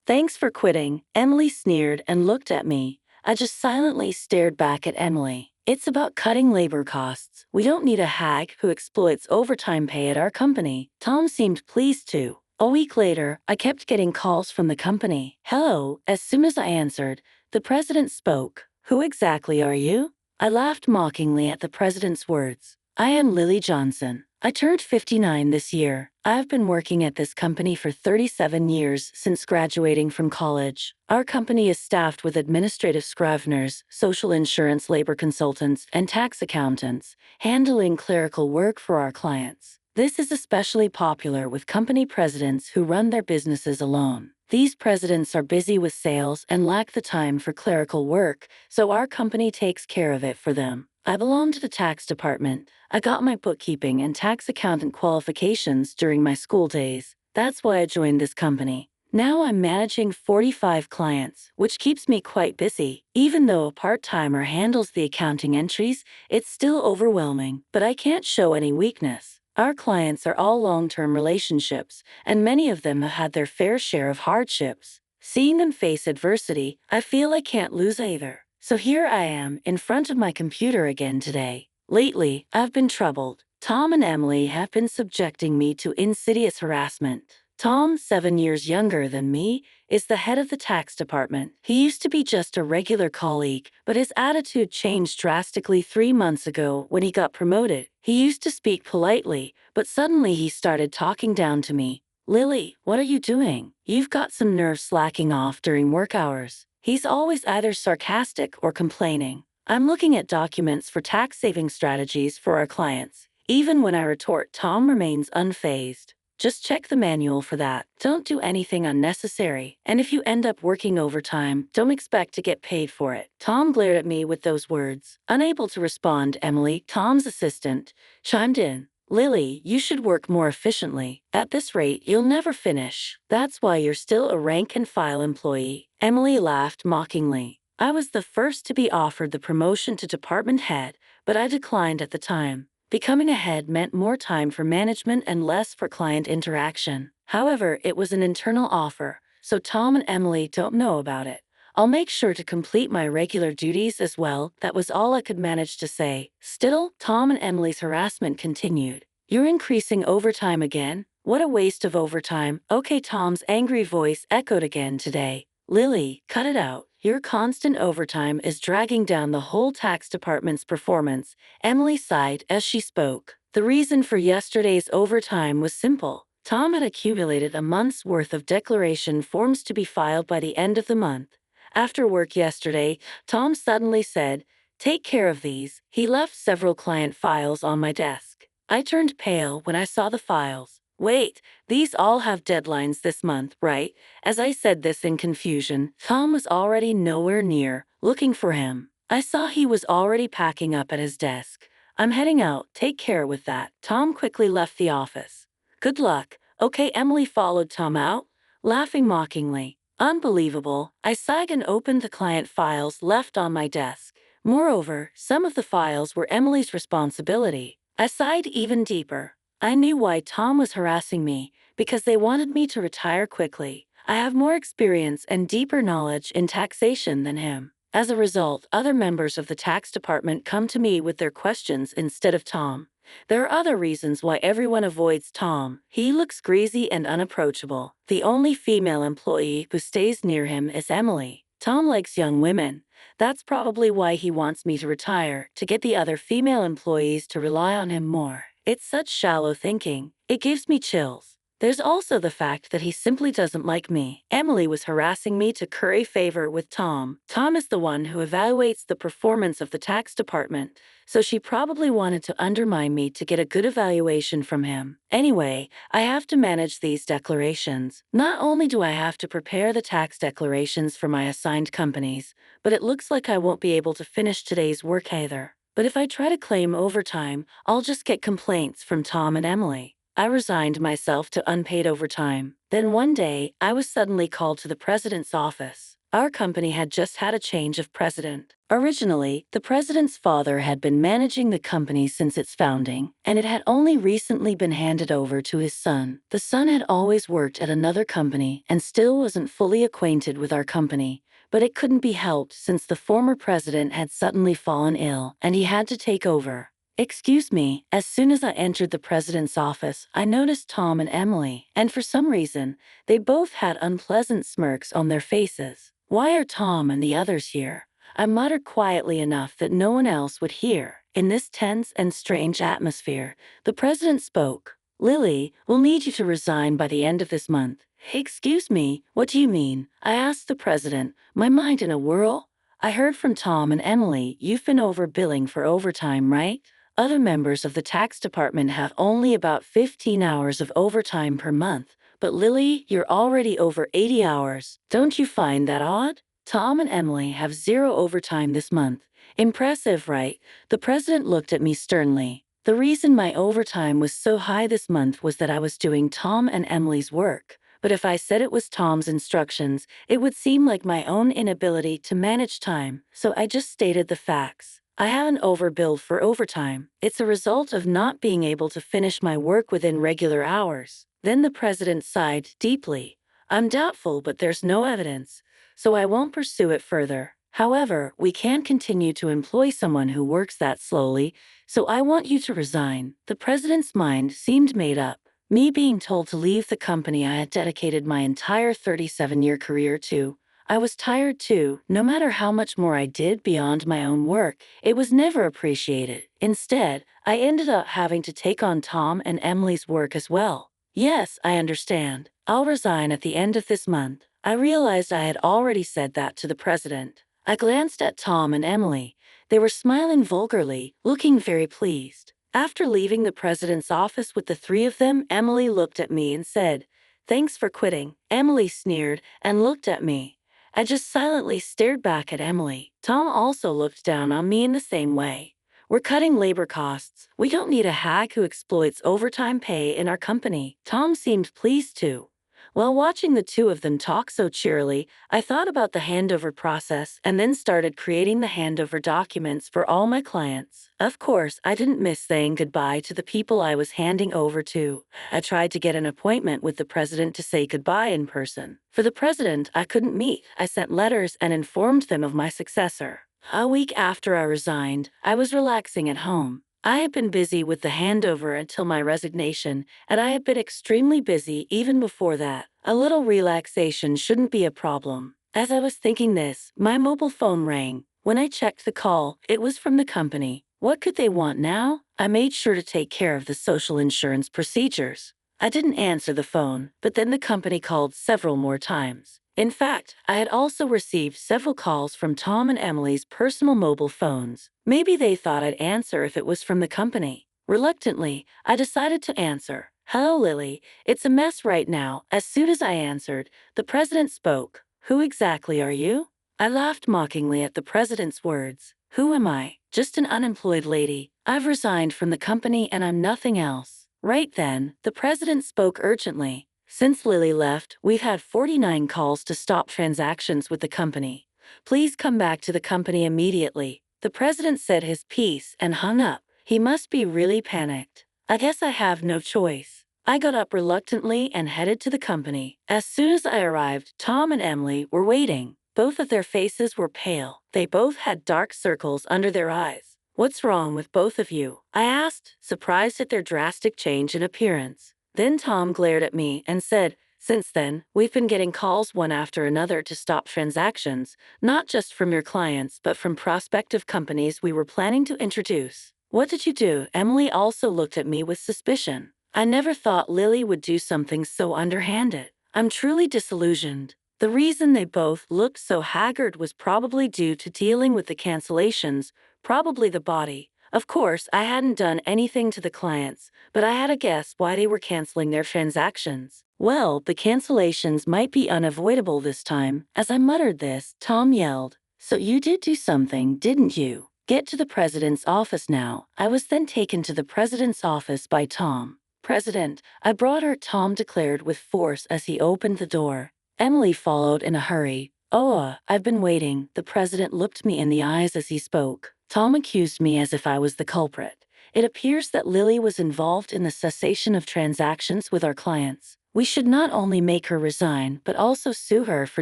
Thanks for quitting, Emily sneered and looked at me. I just silently stared back at Emily. It's about cutting labor costs. We don't need a hag who exploits overtime pay at our company. Tom seemed pleased too. A week later, I kept getting calls from the company. Hello, as soon as I answered, the president spoke. Who exactly are you? I laughed mockingly at the president's words. I am Lily Johnson. I turned 59 this year. I've been working at this company for 37 years since graduating from college. Our company is staffed with administrative scriveners, social insurance labor consultants, and tax accountants, handling clerical work for our clients. This is especially popular with company presidents who run their businesses alone. These presidents are busy with sales and lack the time for clerical work, so our company takes care of it for them. I belong to the tax department. I got my bookkeeping and tax accountant qualifications during my school days. That's why I joined this company. Now I'm managing 45 clients, which keeps me quite busy. Even though a part-timer handles the accounting entries, it's still overwhelming, but I can't show any weakness. Our clients are all long-term relationships, and many of them have had their fair share of hardships. Seeing them face adversity, I feel I can't lose either. So here I am, in front of my computer again today. Lately, I've been troubled. Tom and Emily have been subjecting me to insidious harassment. Tom, 7 years younger than me, is the head of the tax department. He used to be just a regular colleague, but his attitude changed drastically 3 months ago when he got promoted. He used to speak politely, but suddenly he started talking down to me. Lily, what are you doing? You've got some nerve slacking off during work hours. He's always either sarcastic or complaining. I'm looking at documents for tax-saving strategies for our clients. Even when I retort, Tom remains unfazed. Just check the manual for that. Don't do anything unnecessary. And if you end up working overtime, don't expect to get paid for it. Tom glared at me with those words. Unable to respond, Emily, Tom's assistant, chimed in. Lily, you should work more efficiently. At this rate, you'll never finish. That's why you're still a rank-and-file employee. Emily laughed mockingly. I was the first to be offered the promotion to department head, but I declined at the time. Becoming a head meant more time for management and less for client interaction. However, it was an internal offer, so Tom and Emily don't know about it. I'll make sure to complete my regular duties as well. That was all I could manage to say. Still, Tom and Emily's harassment continued. You're increasing overtime again? What a waste of overtime. Okay, Tom's angry voice echoed again today. Lily, cut it out. Your constant overtime is dragging down the whole tax department's performance. Emily sighed as she spoke. The reason for yesterday's overtime was simple. Tom had accumulated a month's worth of declaration forms to be filed by the end of the month. After work yesterday, Tom suddenly said, "Take care of these." He left several client files on my desk. I turned pale when I saw the files. Wait, these all have deadlines this month, right? As I said this in confusion, Tom was already nowhere near, looking for him. I saw he was already packing up at his desk. I'm heading out, take care with that. Tom quickly left the office. Good luck. Okay, Emily followed Tom out, laughing mockingly. Unbelievable. I sighed and opened the client files left on my desk. Moreover, some of the files were Emily's responsibility. I sighed even deeper. I knew why Tom was harassing me, because they wanted me to retire quickly. I have more experience and deeper knowledge in taxation than him. As a result, other members of the tax department come to me with their questions instead of Tom. There are other reasons why everyone avoids Tom. He looks greasy and unapproachable. The only female employee who stays near him is Emily. Tom likes young women. That's probably why he wants me to retire, to get the other female employees to rely on him more. It's such shallow thinking. It gives me chills. There's also the fact that he simply doesn't like me. Emily was harassing me to curry favor with Tom. Tom is the one who evaluates the performance of the tax department, so she probably wanted to undermine me to get a good evaluation from him. Anyway, I have to manage these declarations. Not only do I have to prepare the tax declarations for my assigned companies, but it looks like I won't be able to finish today's work either. But if I try to claim overtime, I'll just get complaints from Tom and Emily. I resigned myself to unpaid overtime. Then one day, I was suddenly called to the president's office. Our company had just had a change of president. Originally, the president's father had been managing the company since its founding, and it had only recently been handed over to his son. The son had always worked at another company and still wasn't fully acquainted with our company, but it couldn't be helped since the former president had suddenly fallen ill and he had to take over. Excuse me, as soon as I entered the president's office, I noticed Tom and Emily, and for some reason, they both had unpleasant smirks on their faces. Why are Tom and the others here? I muttered quietly enough that no one else would hear. In this tense and strange atmosphere, the president spoke. Lily, we'll need you to resign by the end of this month. Excuse me, what do you mean? I asked the president, my mind in a whirl. I heard from Tom and Emily you've been overbilling for overtime, right? Other members of the tax department have only about 15 hours of overtime per month, but Lily, you're already over 80 hours. Don't you find that odd? Tom and Emily have 0 overtime this month. Impressive, right? The president looked at me sternly. The reason my overtime was so high this month was that I was doing Tom and Emily's work. But if I said it was Tom's instructions, it would seem like my own inability to manage time, so I just stated the facts. I haven't overbilled for overtime. It's a result of not being able to finish my work within regular hours. Then the president sighed deeply. I'm doubtful, but there's no evidence, so I won't pursue it further. However, we can't continue to employ someone who works that slowly, so I want you to resign. The president's mind seemed made up. Me being told to leave the company I had dedicated my entire 37-year career to. I was tired too. No matter how much more I did beyond my own work, it was never appreciated. Instead, I ended up having to take on Tom and Emily's work as well. Yes, I understand. I'll resign at the end of this month. I realized I had already said that to the president. I glanced at Tom and Emily. They were smiling vulgarly, looking very pleased. After leaving the president's office with the 3 of them, Emily looked at me and said, "Thanks for quitting." Emily sneered and looked at me. I just silently stared back at Emily. Tom also looked down on me in the same way. We're cutting labor costs. We don't need a hack who exploits overtime pay in our company. Tom seemed pleased too. While watching the 2 of them talk so cheerily, I thought about the handover process and then started creating the handover documents for all my clients. Of course, I didn't miss saying goodbye to the people I was handing over to. I tried to get an appointment with the president to say goodbye in person. For the president, I couldn't meet. I sent letters and informed them of my successor. A week after I resigned, I was relaxing at home. I had been busy with the handover until my resignation, and I had been extremely busy even before that. A little relaxation shouldn't be a problem. As I was thinking this, my mobile phone rang. When I checked the call, it was from the company. What could they want now? I made sure to take care of the social insurance procedures. I didn't answer the phone, but then the company called several more times. In fact, I had also received several calls from Tom and Emily's personal mobile phones. Maybe they thought I'd answer if it was from the company. Reluctantly, I decided to answer. "Hello, Lily. It's a mess right now." As soon as I answered, the president spoke. "Who exactly are you?" I laughed mockingly at the president's words. "Who am I? Just an unemployed lady. I've resigned from the company and I'm nothing else." Right then, the president spoke urgently. "Since Lily left, we've had 49 calls to stop transactions with the company. Please come back to the company immediately." The president said his piece and hung up. He must be really panicked. I guess I have no choice. I got up reluctantly and headed to the company. As soon as I arrived, Tom and Emily were waiting. Both of their faces were pale. They both had dark circles under their eyes. "What's wrong with both of you?" I asked, surprised at their drastic change in appearance. Then Tom glared at me and said, "Since then, we've been getting calls one after another to stop transactions, not just from your clients, but from prospective companies we were planning to introduce." "What did you do?" Emily also looked at me with suspicion. I never thought Lily would do something so underhanded. I'm truly disillusioned. The reason they both looked so haggard was probably due to dealing with the cancellations, probably the body. Of course, I hadn't done anything to the clients, but I had a guess why they were canceling their transactions. Well, the cancellations might be unavoidable this time. As I muttered this, Tom yelled, "So you did do something, didn't you? Get to the president's office now." I was then taken to the president's office by Tom. "President, I brought her," Tom declared with force as he opened the door. Emily followed in a hurry. I've been waiting. The president looked me in the eyes as he spoke. Tom accused me as if I was the culprit. It appears that Lily was involved in the cessation of transactions with our clients. We should not only make her resign, but also sue her for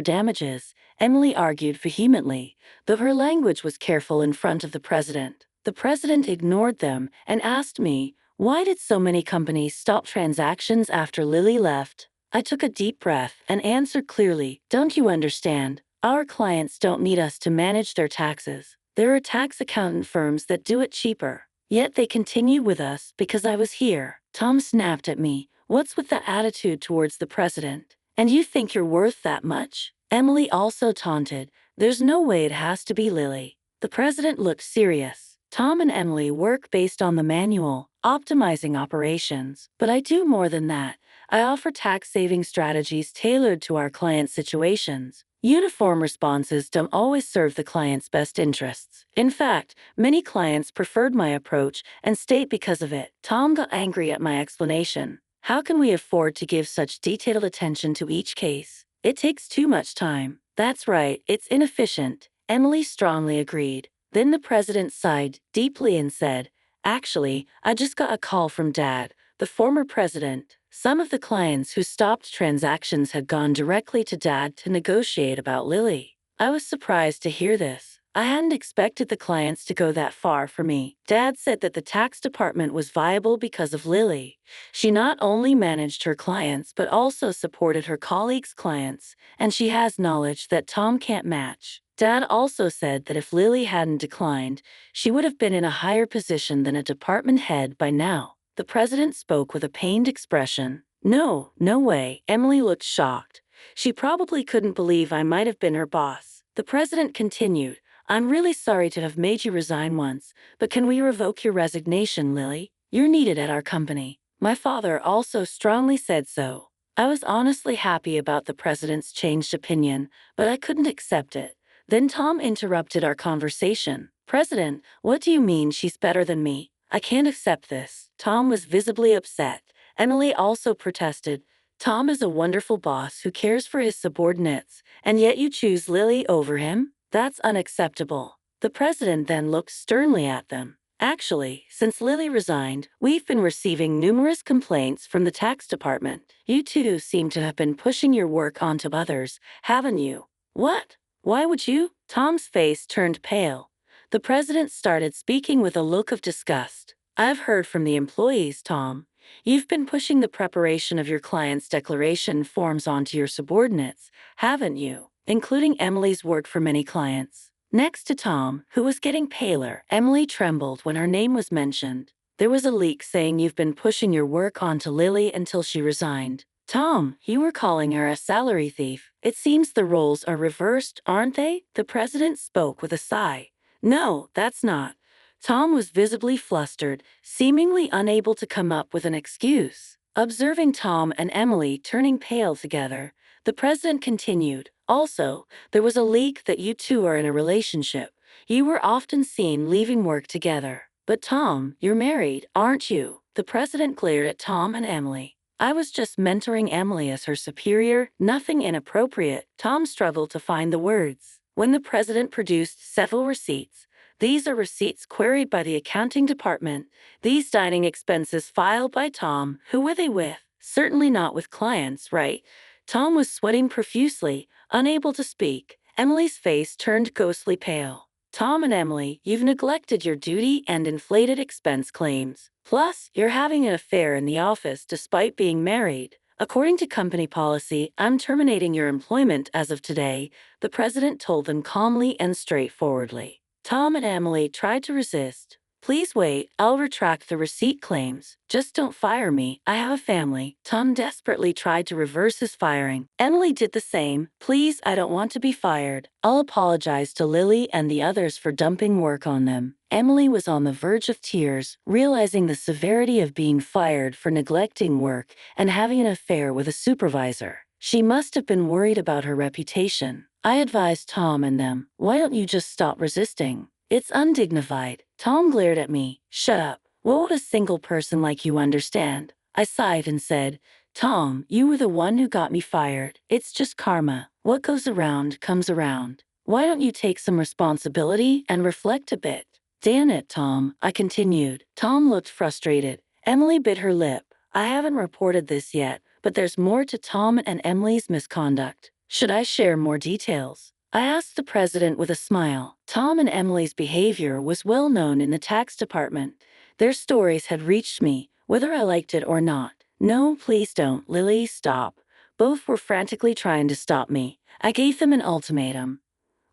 damages, Emily argued vehemently, though her language was careful in front of the president. The president ignored them and asked me, why did so many companies stop transactions after Lily left? I took a deep breath and answered clearly, don't you understand? Our clients don't need us to manage their taxes. There are tax accountant firms that do it cheaper. Yet they continue with us because I was here. Tom snapped at me. What's with the attitude towards the president? And you think you're worth that much? Emily also taunted. There's no way it has to be Lily. The president looked serious. Tom and Emily work based on the manual, optimizing operations. But I do more than that. I offer tax-saving strategies tailored to our client situations. Uniform responses don't always serve the client's best interests. In fact, many clients preferred my approach and stayed because of it. Tom got angry at my explanation. How can we afford to give such detailed attention to each case? It takes too much time. That's right, it's inefficient. Emily strongly agreed. Then the president sighed deeply and said, actually, I just got a call from Dad, the former president. Some of the clients who stopped transactions had gone directly to Dad to negotiate about Lily. I was surprised to hear this. I hadn't expected the clients to go that far for me. Dad said that the tax department was viable because of Lily. She not only managed her clients but also supported her colleagues' clients, and she has knowledge that Tom can't match. Dad also said that if Lily hadn't declined, she would have been in a higher position than a department head by now. The president spoke with a pained expression. No way. Emily looked shocked. She probably couldn't believe I might have been her boss. The president continued, I'm really sorry to have made you resign once, but can we revoke your resignation, Lily? You're needed at our company. My father also strongly said so. I was honestly happy about the president's changed opinion, but I couldn't accept it. Then Tom interrupted our conversation. President, what do you mean she's better than me? I can't accept this. Tom was visibly upset. Emily also protested. Tom is a wonderful boss who cares for his subordinates, and yet you choose Lily over him? That's unacceptable. The president then looked sternly at them. Actually, since Lily resigned, we've been receiving numerous complaints from the tax department. You two seem to have been pushing your work onto others, haven't you? What? Why would you? Tom's face turned pale. The president started speaking with a look of disgust. I've heard from the employees, Tom. You've been pushing the preparation of your clients' declaration forms onto your subordinates, haven't you? Including Emily's work for many clients. Next to Tom, who was getting paler, Emily trembled when her name was mentioned. There was a leak saying you've been pushing your work onto Lily until she resigned. Tom, you were calling her a salary thief. It seems the roles are reversed, aren't they? The president spoke with a sigh. No, that's not. Tom was visibly flustered, seemingly unable to come up with an excuse. Observing Tom and Emily turning pale together, the president continued, also, there was a leak that you two are in a relationship. You were often seen leaving work together. But Tom, you're married, aren't you? The president glared at Tom and Emily. I was just mentoring Emily as her superior, nothing inappropriate. Tom struggled to find the words. When the president produced several receipts, these are receipts queried by the accounting department. These dining expenses filed by Tom. Who were they with? Certainly not with clients, right? Tom was sweating profusely, unable to speak. Emily's face turned ghostly pale. Tom and Emily, you've neglected your duty and inflated expense claims. Plus, you're having an affair in the office despite being married. According to company policy, I'm terminating your employment as of today, the president told them calmly and straightforwardly. Tom and Emily tried to resist. Please wait, I'll retract the receipt claims. Just don't fire me, I have a family. Tom desperately tried to reverse his firing. Emily did the same. Please, I don't want to be fired. I'll apologize to Lily and the others for dumping work on them. Emily was on the verge of tears, realizing the severity of being fired for neglecting work and having an affair with a supervisor. She must have been worried about her reputation. I advised Tom and them, why don't you just stop resisting? It's undignified. Tom glared at me. Shut up. What would a single person like you understand? I sighed and said, Tom, you were the one who got me fired. It's just karma. What goes around comes around. Why don't you take some responsibility and reflect a bit? Damn it, Tom, I continued. Tom looked frustrated. Emily bit her lip. I haven't reported this yet, but there's more to Tom and Emily's misconduct. Should I share more details? I asked the president with a smile. Tom and Emily's behavior was well known in the tax department. Their stories had reached me, whether I liked it or not. No, please don't, Lily, stop. Both were frantically trying to stop me. I gave them an ultimatum.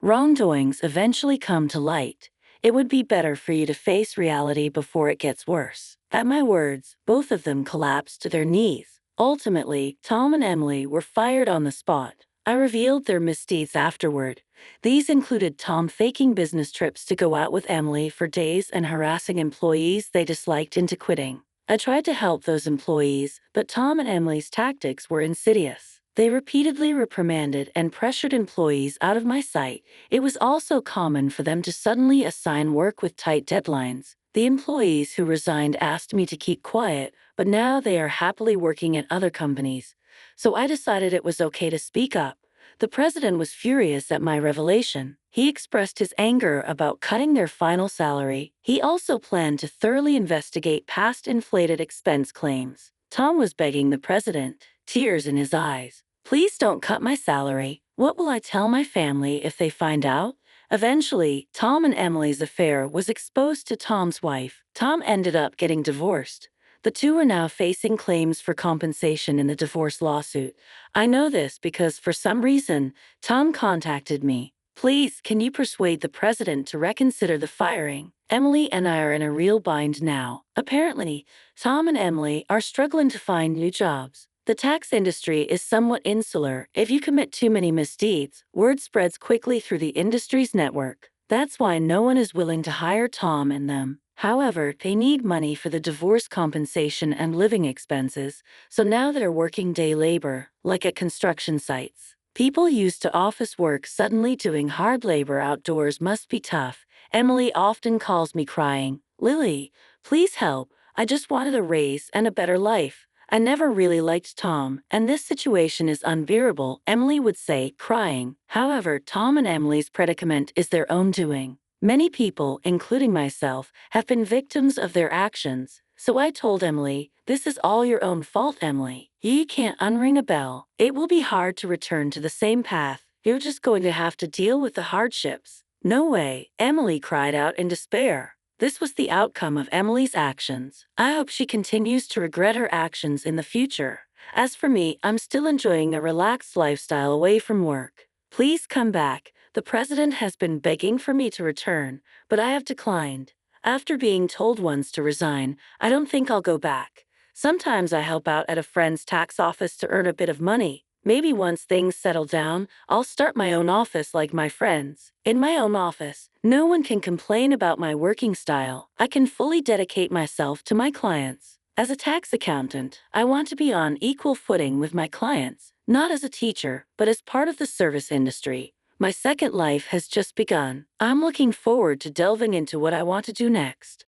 Wrongdoings eventually come to light. It would be better for you to face reality before it gets worse. At my words, both of them collapsed to their knees. Ultimately, Tom and Emily were fired on the spot. I revealed their misdeeds afterward. These included Tom faking business trips to go out with Emily for days and harassing employees they disliked into quitting. I tried to help those employees, but Tom and Emily's tactics were insidious. They repeatedly reprimanded and pressured employees out of my sight. It was also common for them to suddenly assign work with tight deadlines. The employees who resigned asked me to keep quiet, but now they are happily working at other companies. So I decided it was okay to speak up. The president was furious at my revelation. He expressed his anger about cutting their final salary. He also planned to thoroughly investigate past inflated expense claims. Tom was begging the president, tears in his eyes. Please don't cut my salary. What will I tell my family if they find out? Eventually, Tom and Emily's affair was exposed to Tom's wife. Tom ended up getting divorced. The two are now facing claims for compensation in the divorce lawsuit. I know this because for some reason, Tom contacted me. Please, can you persuade the president to reconsider the firing? Emily and I are in a real bind now. Apparently, Tom and Emily are struggling to find new jobs. The tax industry is somewhat insular. If you commit too many misdeeds, word spreads quickly through the industry's network. That's why no one is willing to hire Tom and them. However, they need money for the divorce compensation and living expenses, so now they're working day labor, like at construction sites. People used to office work suddenly doing hard labor outdoors must be tough. Emily often calls me crying, Lily, please help. I just wanted a raise and a better life. I never really liked Tom, and this situation is unbearable, Emily would say, crying. However, Tom and Emily's predicament is their own doing. Many people, including myself, have been victims of their actions. So I told Emily, this is all your own fault, Emily. You can't unring a bell. It will be hard to return to the same path. You're just going to have to deal with the hardships. No way, Emily cried out in despair. This was the outcome of Emily's actions. I hope she continues to regret her actions in the future. As for me, I'm still enjoying a relaxed lifestyle away from work. Please come back. The president has been begging for me to return, but I have declined. After being told once to resign, I don't think I'll go back. Sometimes I help out at a friend's tax office to earn a bit of money. Maybe once things settle down, I'll start my own office like my friends. In my own office, no one can complain about my working style. I can fully dedicate myself to my clients. As a tax accountant, I want to be on equal footing with my clients, not as a teacher, but as part of the service industry. My second life has just begun. I'm looking forward to delving into what I want to do next.